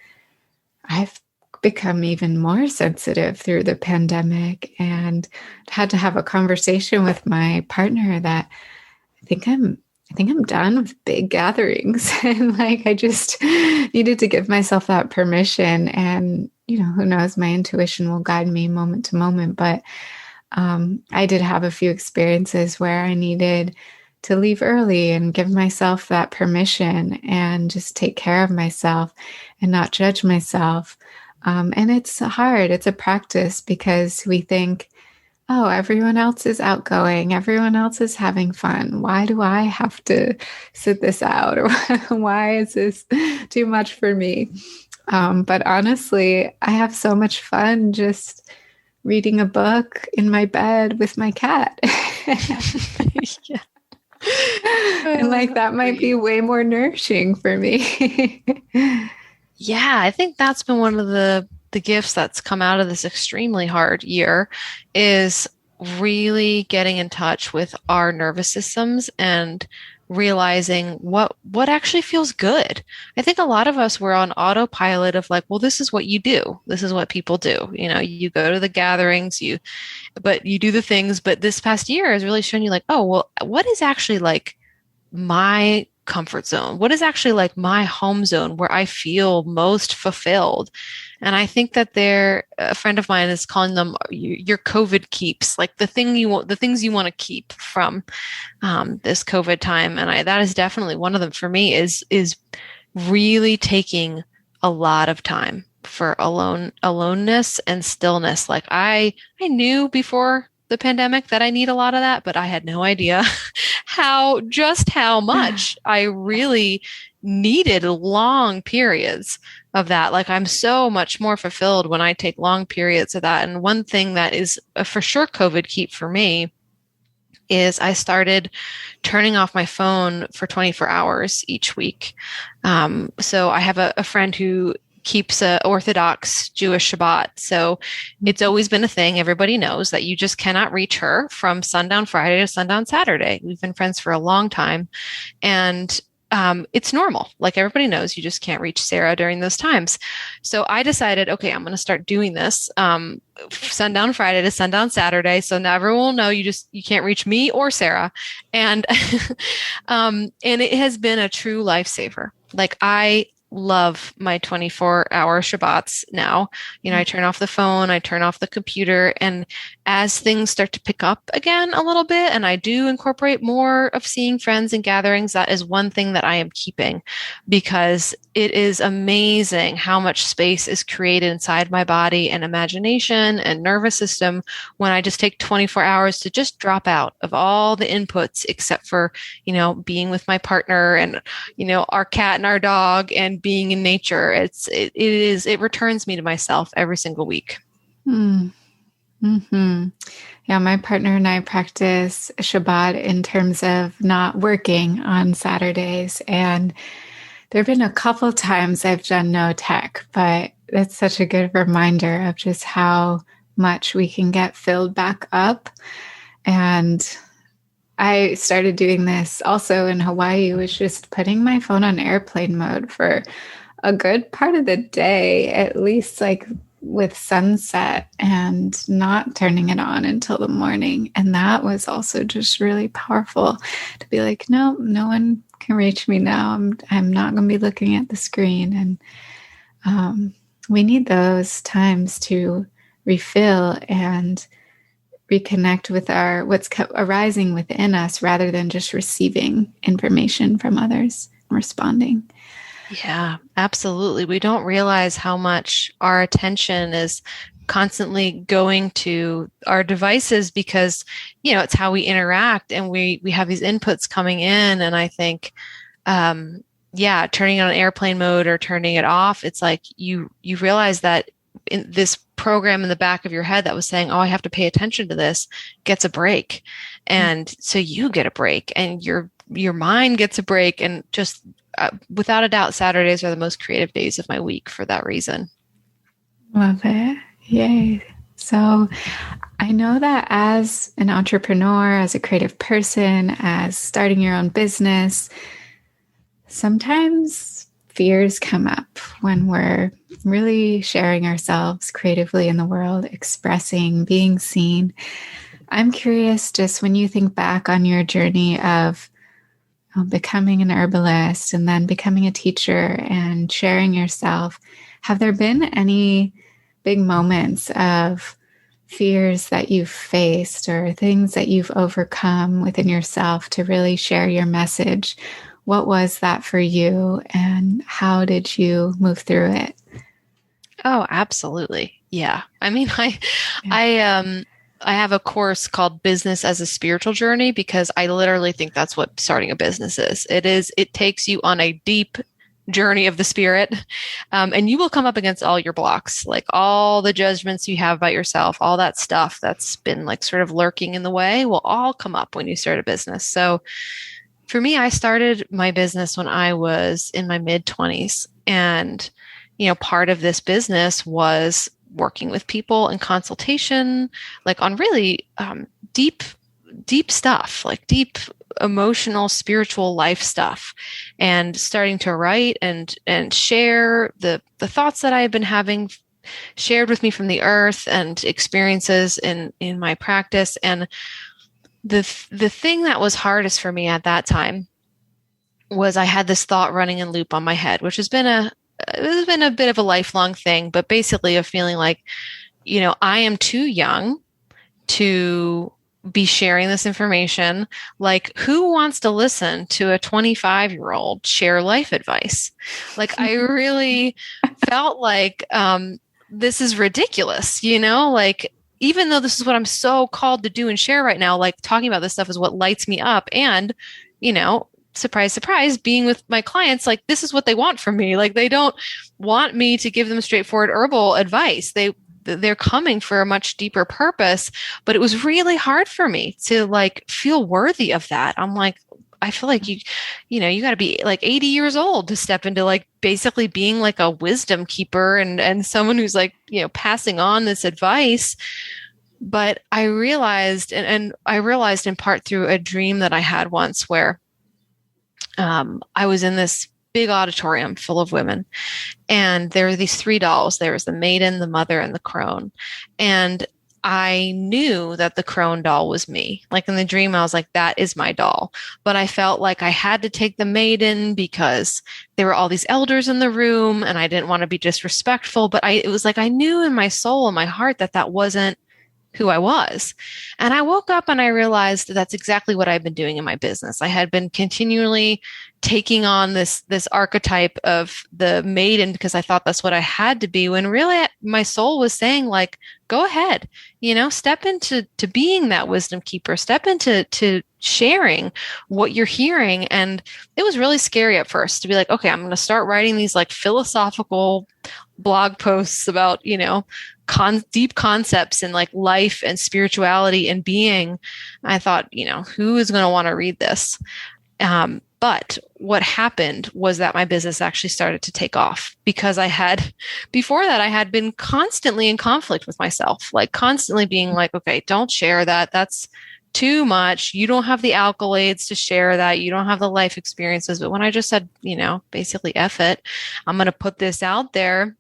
I've become even more sensitive through the pandemic, and had to have a conversation with my partner that I think I'm done with big gatherings. And like, I just needed to give myself that permission. And, who knows, my intuition will guide me moment to moment. But I did have a few experiences where I needed to leave early and give myself that permission and just take care of myself and not judge myself. And it's hard. It's a practice because we think, oh, everyone else is outgoing, everyone else is having fun. Why do I have to sit this out? Or why is this too much for me? But honestly, I have so much fun just reading a book in my bed with my cat. Yeah. And like that might be Agreed. way more nourishing for me. Yeah, I think that's been one of the gifts that's come out of this extremely hard year is really getting in touch with our nervous systems and realizing what actually feels good. I think a lot of us were on autopilot of like, well, this is what you do. This is what people do. You know, you go to the gatherings, but you do the things, but this past year has really shown you like, oh, well, what is actually like my comfort zone? What is actually like my home zone where I feel most fulfilled? And I think that a friend of mine is calling them your COVID keeps, like the things you want to keep from this COVID time. And that is definitely one of them for me is really taking a lot of time for aloneness and stillness. Like I knew before the pandemic that I need a lot of that, but I had no idea how much I really needed long periods of that. Like I'm so much more fulfilled when I take long periods of that. And one thing that is a for sure COVID keep for me is I started turning off my phone for 24 hours each week. So I have a friend who keeps a Orthodox Jewish Shabbat. So it's always been a thing. Everybody knows that you just cannot reach her from sundown Friday to sundown Saturday. We've been friends for a long time. And it's normal. Like everybody knows, you just can't reach Sarah during those times. So I decided, okay, I'm going to start doing this sundown Friday to sundown Saturday. So now everyone will know you can't reach me or Sarah, and and it has been a true lifesaver. Like I love my 24-hour Shabbats now. You know, I turn off the phone, I turn off the computer, and as things start to pick up again a little bit, and I do incorporate more of seeing friends and gatherings, that is one thing that I am keeping because it is amazing how much space is created inside my body and imagination and nervous system when I just take 24 hours to just drop out of all the inputs except for, you know, being with my partner and, you know, our cat and our dog and being in nature. It returns me to myself every single week. Hmm. Mm-hmm. Yeah, my partner and I practice Shabbat in terms of not working on Saturdays. And there have been a couple times I've done no tech, but that's such a good reminder of just how much we can get filled back up. And I started doing this also in Hawaii, was just putting my phone on airplane mode for a good part of the day, at least like with sunset, and not turning it on until the morning. And that was also just really powerful to be like, no, no one can reach me now. I'm not going to be looking at the screen. And we need those times to refill and reconnect with what's arising within us rather than just receiving information from others and responding. Yeah, absolutely. We don't realize how much our attention is constantly going to our devices because, you know, it's how we interact and we have these inputs coming in. And I think, yeah, turning it on airplane mode or turning it off, it's like you realize that in this program in the back of your head that was saying, oh, I have to pay attention to this, gets a break. And so you get a break and your mind gets a break, and just without a doubt, Saturdays are the most creative days of my week for that reason. Love it. Yay. So I know that as an entrepreneur, as a creative person, as starting your own business, sometimes fears come up when we're really sharing ourselves creatively in the world, expressing, being seen. I'm curious, just when you think back on your journey of becoming an herbalist and then becoming a teacher and sharing yourself, have there been any big moments of fears that you've faced or things that you've overcome within yourself to really share your message? What was that for you, and how did you move through it? Oh, absolutely. Yeah. I mean, Yeah. I I have a course called Business as a Spiritual Journey because I literally think that's what starting a business is. It takes you on a deep journey of the spirit. And you will come up against all your blocks, like all the judgments you have about yourself, all that stuff that's been like sort of lurking in the way will all come up when you start a business. So for me, I started my business when I was in my mid 20s. And, part of this business was working with people in consultation, like on really deep, deep stuff, like deep emotional, spiritual life stuff, and starting to write and share the thoughts that I had been having shared with me from the earth and experiences in my practice. And the thing that was hardest for me at that time was I had this thought running in loop on my head, which has been a bit of a lifelong thing, but basically a feeling like, I am too young to be sharing this information. Like, who wants to listen to a 25-year-old share life advice? Like, I really felt like this is ridiculous, like, even though this is what I'm so called to do and share right now, like talking about this stuff is what lights me up. And, surprise, surprise, being with my clients, like this is what they want from me. Like they don't want me to give them straightforward herbal advice. They're coming for a much deeper purpose, but it was really hard for me to like feel worthy of that. I'm like, I feel like you got to be like 80 years old to step into like basically being like a wisdom keeper and someone who's like, passing on this advice. But I realized, and I realized in part through a dream that I had once where I was in this big auditorium full of women. And there were these three dolls. There was the maiden, the mother, and the crone. And I knew that the crone doll was me. Like in the dream, I was like, that is my doll. But I felt like I had to take the maiden because there were all these elders in the room and I didn't want to be disrespectful. But it was like I knew in my soul and my heart that that wasn't who I was. And I woke up and I realized that that's exactly what I've been doing in my business. I had been continually taking on this archetype of the maiden because I thought that's what I had to be, when really my soul was saying like, go ahead, step into being that wisdom keeper, step into sharing what you're hearing. And it was really scary at first to be like, okay, I'm going to start writing these like philosophical blog posts about, deep concepts in like life and spirituality and being. I thought, who is going to want to read this? But what happened was that my business actually started to take off because before that, I had been constantly in conflict with myself, like constantly being like, okay, don't share that. That's too much. You don't have the accolades to share that. You don't have the life experiences. But when I just said, basically F it, I'm going to put this out there.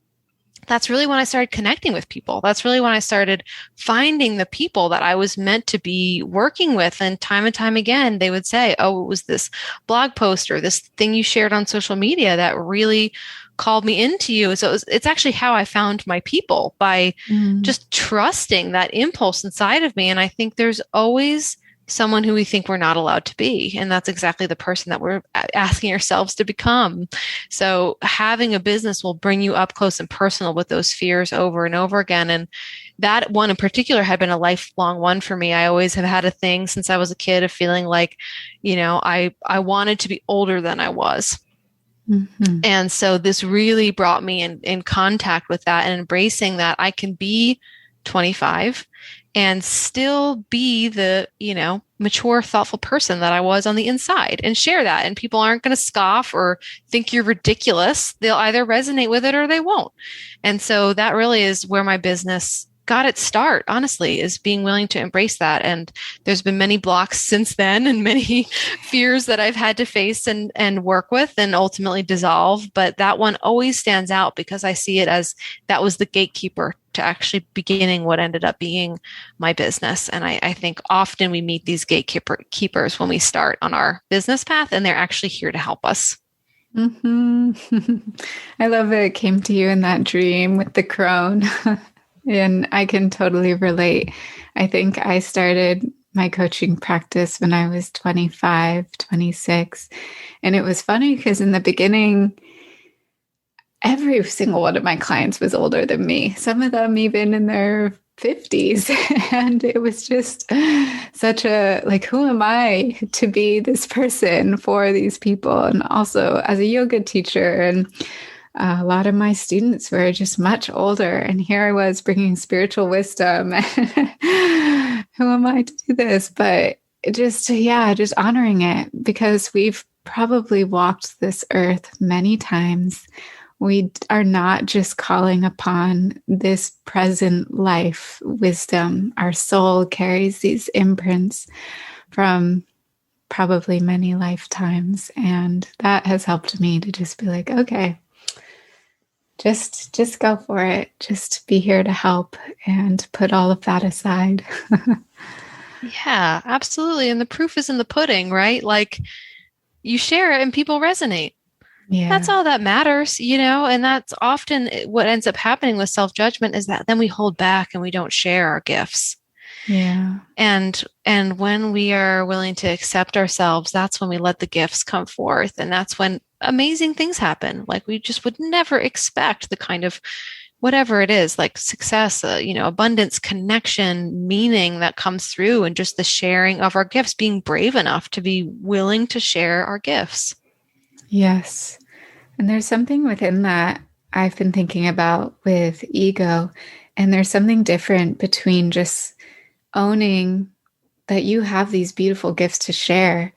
That's really when I started connecting with people. That's really when I started finding the people that I was meant to be working with. And time again, they would say, oh, it was this blog post or this thing you shared on social media that really called me into you. So it's actually how I found my people, by just trusting that impulse inside of me. And I think there's always someone who we think we're not allowed to be. And that's exactly the person that we're asking ourselves to become. So having a business will bring you up close and personal with those fears over and over again. And that one in particular had been a lifelong one for me. I always have had a thing since I was a kid of feeling like, I wanted to be older than I was. Mm-hmm. And so this really brought me in contact with that and embracing that I can be 25 and still be the, mature, thoughtful person that I was on the inside, and share that. And people aren't going to scoff or think you're ridiculous. They'll either resonate with it or they won't. And so that really is where my business got its start, honestly, is being willing to embrace that. And there's been many blocks since then and many fears that I've had to face and work with and ultimately dissolve. But that one always stands out because I see it as that was the gatekeeper to actually beginning what ended up being my business. And I think often we meet these gatekeepers when we start on our business path, and they're actually here to help us. Mm-hmm. I love that it came to you in that dream with the crone. And I can totally relate. I think I started my coaching practice when I was 25, 26. And it was funny because in the beginning, every single one of my clients was older than me. Some of them even in their 50s. And it was just such a like, who am I to be this person for these people? And also as a yoga teacher, and a lot of my students were just much older. And here I was bringing spiritual wisdom. Who am I to do this? But just, yeah, just honoring it, because we've probably walked this earth many times. We are not just calling upon this present life wisdom. Our soul carries these imprints from probably many lifetimes. And that has helped me to just be like, okay, just go for it. Just be here to help and put all of that aside. Yeah, absolutely. And the proof is in the pudding, right? Like you share it and people resonate. That's Yeah. all that matters, you know, and that's often what ends up happening with self-judgment is that then we hold back and we don't share our gifts. Yeah. And when we are willing to accept ourselves, that's when we let the gifts come forth. And that's when amazing things happen. Like we just would never expect the kind of whatever it is, like success, you know, abundance, connection, meaning that comes through, and just the sharing of our gifts, being brave enough to be willing to share our gifts. Yes. And there's something within that I've been thinking about with ego. And there's something different between just owning that you have these beautiful gifts to share,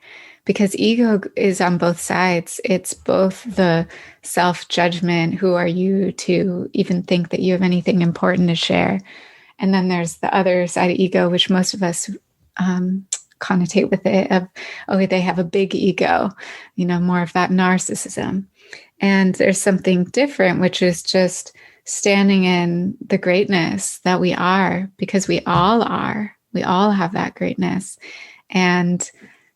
because ego is on both sides. It's both the self judgment, who are you to even think that you have anything important to share? And then there's the other side of ego, which most of us connotate with it of, oh, they have a big ego, you know, more of that narcissism. And there's something different, which is just standing in the greatness that we are, because we all are. We all have that greatness. And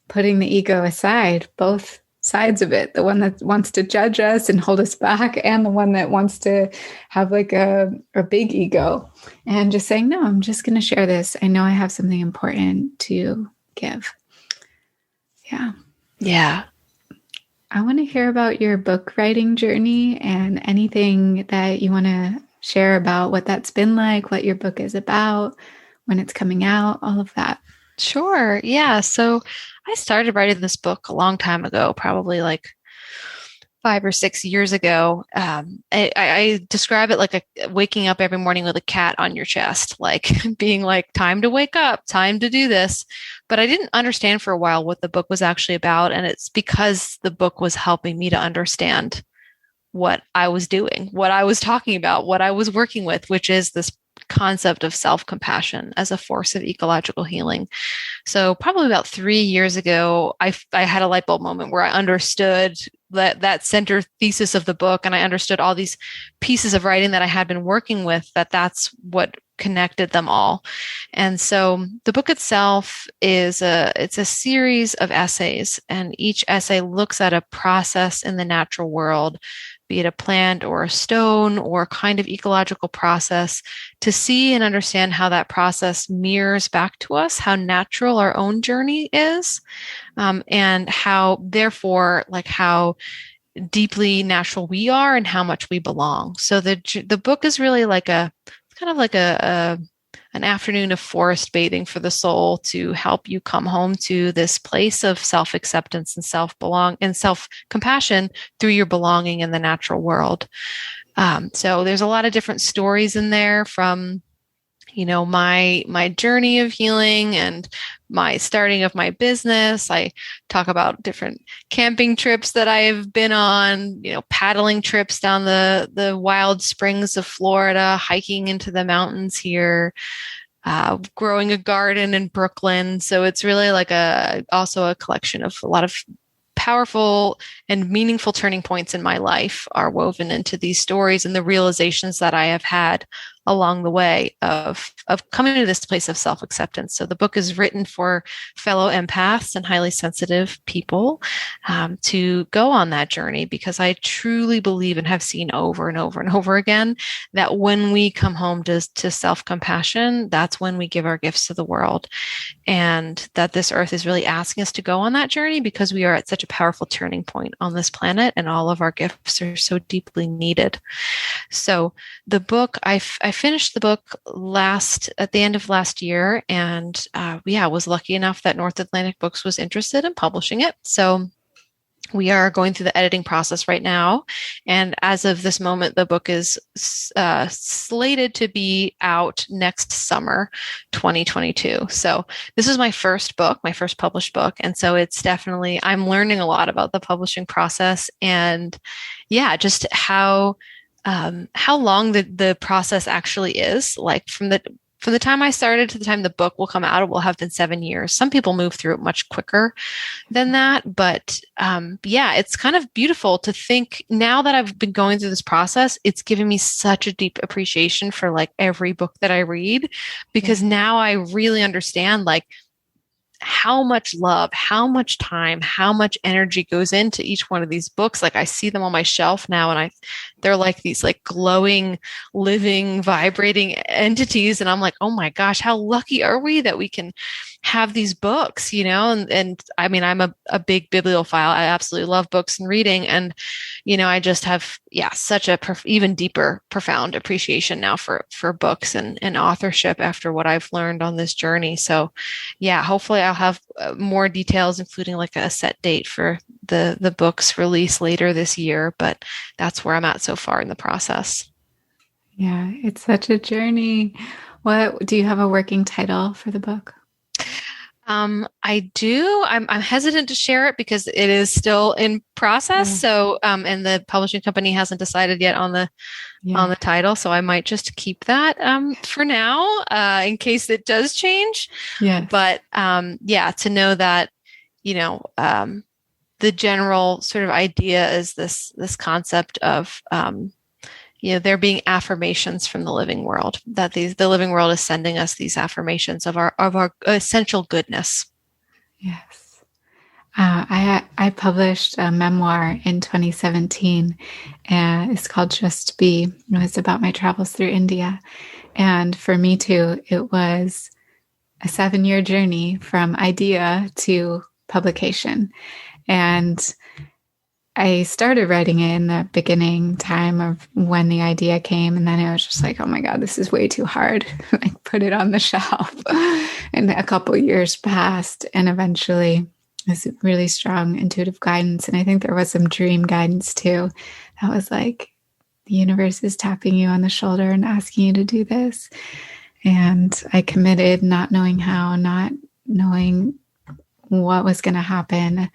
putting the ego aside, both sides of it, the one that wants to judge us and hold us back, and the one that wants to have like a big ego, and just saying, no, I'm just going to share this. I know I have something important to give. Yeah. Yeah. I want to hear about your book writing journey and anything that you want to share about what that's been like, what your book is about, when it's coming out, all of that. Sure. Yeah. So I started writing this book a long time ago, probably like 5 or 6 years ago. I describe it like waking up every morning with a cat on your chest, like being like, time to wake up, time to do this. But I didn't understand for a while what the book was actually about. And it's because the book was helping me to understand what I was doing, what I was talking about, what I was working with, which is this concept of self-compassion as a force of ecological healing. So probably about 3 years ago, I had a light bulb moment where I understood that center thesis of the book, and I understood all these pieces of writing that I had been working with, that's what connected them all. And so the book itself it's a series of essays, and each essay looks at a process in the natural world, be it a plant or a stone or a kind of ecological process, to see and understand how that process mirrors back to us, how natural our own journey is, and how, therefore, like how deeply natural we are and how much we belong. So the book is really like kind of like an afternoon of forest bathing for the soul, to help you come home to this place of self-acceptance and self-compassion through your belonging in the natural world. So there's a lot of different stories in there, from, you know, my journey of healing and my starting of my business. I talk about different camping trips that I've been on, you know, paddling trips down the wild springs of Florida, hiking into the mountains here, growing a garden in Brooklyn. So it's really like also a collection of a lot of powerful and meaningful turning points in my life are woven into these stories, and the realizations that I have had along the way of coming to this place of self-acceptance. So the book is written for fellow empaths and highly sensitive people, to go on that journey, because I truly believe and have seen over and over and over again that when we come home to self-compassion, that's when we give our gifts to the world, and that this earth is really asking us to go on that journey, because we are at such a powerful turning point on this planet, and all of our gifts are so deeply needed. So the book, I I finished the book at the end of last year, and was lucky enough that North Atlantic Books was interested in publishing it. So we are going through the editing process right now. And as of this moment, the book is slated to be out next summer, 2022. So this is my first book, my first published book. And so it's definitely, I'm learning a lot about the publishing process and just how long the process actually is. Like from the time I started to the time the book will come out, it will have been 7 years. Some people move through it much quicker than that. But it's kind of beautiful to think now that I've been going through this process, it's given me such a deep appreciation for like every book that I read, because now I really understand like how much love, how much time, how much energy goes into each one of these books. Like I see them on my shelf now and they're like these like glowing, living, vibrating entities. And I'm like, oh my gosh, how lucky are we that we can have these books, And I mean, I'm a big bibliophile. I absolutely love books and reading. And, I just have, such a even deeper, profound appreciation now for books and authorship after what I've learned on this journey. So hopefully I'll have more details, including like a set date for the book's release later this year. But that's where I'm at so far in the process. Yeah, it's such a journey. What do you have a working title for the book? I do. I'm hesitant to share it because it is still in process. So, and the publishing company hasn't decided yet on the title. So I might just keep that, for now, in case it does change. Yeah. But, to know that, the general sort of idea is this concept of, there being affirmations from the living world, that the living world is sending us these affirmations of our essential goodness. Yes. I published a memoir in 2017, and it's called Just Be. It was about my travels through India. And for me too, it was a 7-year journey from idea to publication. And I started writing it in the beginning time of when the idea came. And then it was just like, oh my God, this is way too hard. Like put it on the shelf. And a couple years passed, and eventually this really strong intuitive guidance. And I think there was some dream guidance too. That was like, the universe is tapping you on the shoulder and asking you to do this. And I committed, not knowing how, not knowing what was going to happen.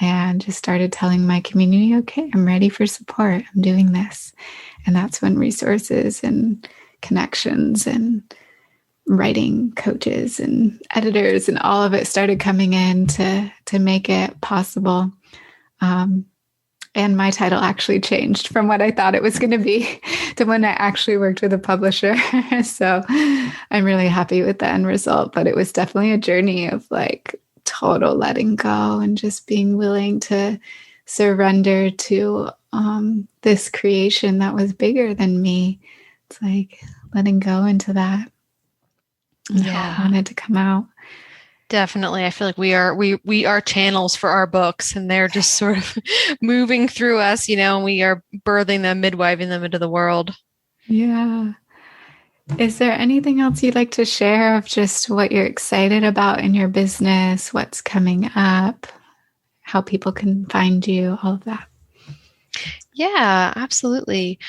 And just started telling my community, okay, I'm ready for support. I'm doing this. And that's when resources and connections and writing coaches and editors and all of it started coming in to make it possible. And my title actually changed from what I thought it was going to be to when I actually worked with a publisher. So I'm really happy with the end result. But it was definitely a journey of like total letting go and just being willing to surrender to this creation that was bigger than me. It's like letting go into that. And how I wanted to come out. Definitely. I feel like we are channels for our books, and they're just sort of moving through us, and we are birthing them, midwiving them into the world. Yeah. Is there anything else you'd like to share of just what you're excited about in your business, what's coming up, how people can find you, all of that? Yeah, absolutely.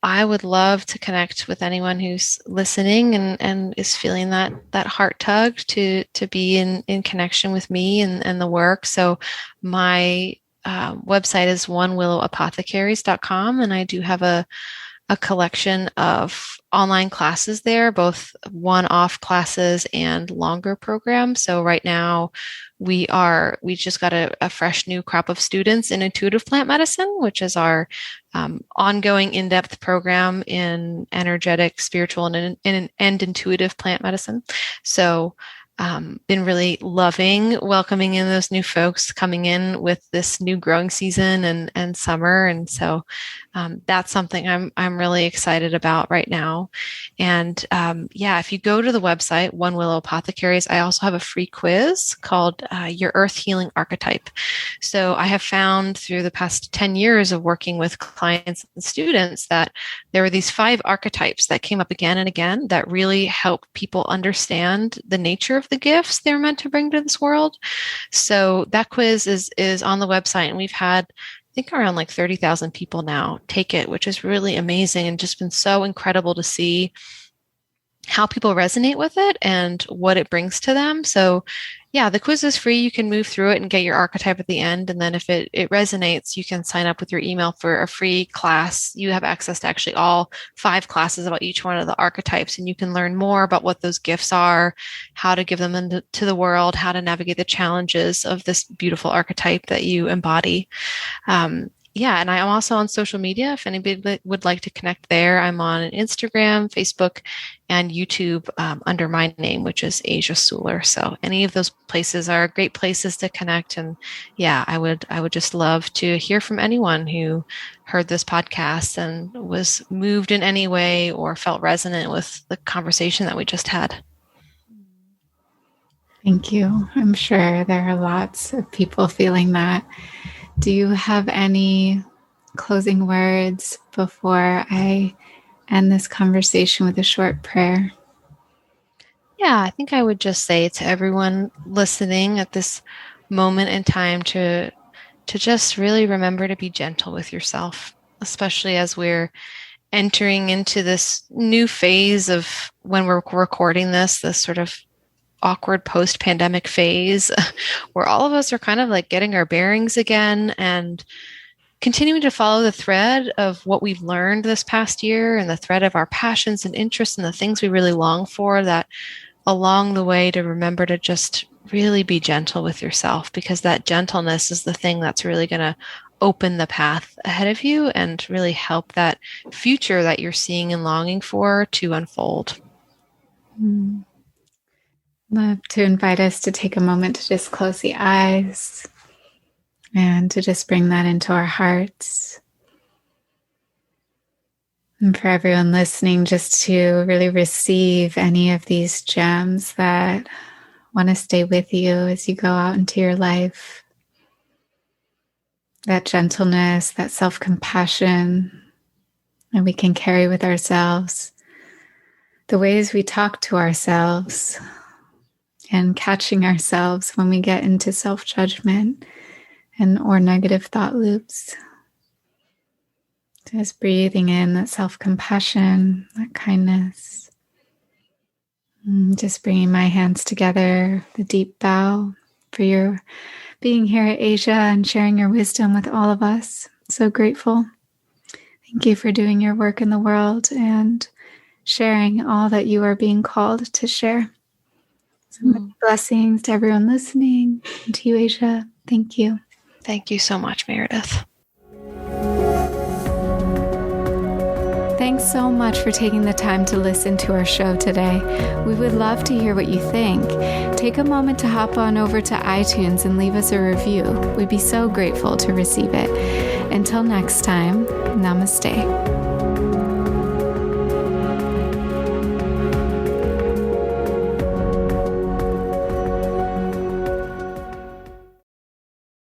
I would love to connect with anyone who's listening and is feeling that heart tug to be in connection with me and the work. So my website is onewillowapothecaries.com, and I do have a collection of online classes there, both one-off classes and longer programs. So right now we just got a fresh new crop of students in intuitive plant medicine, which is our ongoing in-depth program in energetic, spiritual, and intuitive plant medicine. So been really loving welcoming in those new folks coming in with this new growing season and summer. And so that's something I'm really excited about right now. And yeah, if you go to the website, One Willow Apothecaries, I also have a free quiz called Your Earth Healing Archetype. So I have found through the past 10 years of working with clients and students that there were these 5 archetypes that came up again and again that really help people understand the nature of the gifts they're meant to bring to this world. So that quiz is on the website, and we've had, I think, around like 30,000 people now take it, which is really amazing and just been so incredible to see how people resonate with it and what it brings to them. So yeah, the quiz is free. You can move through it and get your archetype at the end. And then if it resonates, you can sign up with your email for a free class. You have access to actually all 5 classes about each one of the archetypes, and you can learn more about what those gifts are, how to give them into the world, how to navigate the challenges of this beautiful archetype that you embody. Yeah, and I am also on social media. If anybody would like to connect there, I'm on Instagram, Facebook, and YouTube under my name, which is Asia Suler. So any of those places are great places to connect. And yeah, I would just love to hear from anyone who heard this podcast and was moved in any way or felt resonant with the conversation that we just had. Thank you. I'm sure there are lots of people feeling that. Do you have any closing words before I end this conversation with a short prayer? Yeah, I think I would just say to everyone listening at this moment in time to just really remember to be gentle with yourself, especially as we're entering into this new phase of when we're recording this sort of awkward post-pandemic phase where all of us are kind of like getting our bearings again and continuing to follow the thread of what we've learned this past year and the thread of our passions and interests and the things we really long for, that along the way to remember to just really be gentle with yourself, because that gentleness is the thing that's really going to open the path ahead of you and really help that future that you're seeing and longing for to unfold. Love to invite us to take a moment to just close the eyes and to just bring that into our hearts. And for everyone listening, just to really receive any of these gems that want to stay with you as you go out into your life. That gentleness, that self-compassion that we can carry with ourselves. The ways we talk to ourselves and catching ourselves when we get into self-judgment or negative thought loops. Just breathing in that self-compassion, that kindness. Just bringing my hands together, the deep bow for your being here at Asia and sharing your wisdom with all of us. So grateful. Thank you for doing your work in the world and sharing all that you are being called to share. So blessings to everyone listening, and to you, Asia. Thank you. Thank you so much, Meredith. Thanks so much for taking the time to listen to our show today. We would love to hear what you think. Take a moment to hop on over to iTunes and leave us a review. We'd be so grateful to receive it. Until next time, namaste.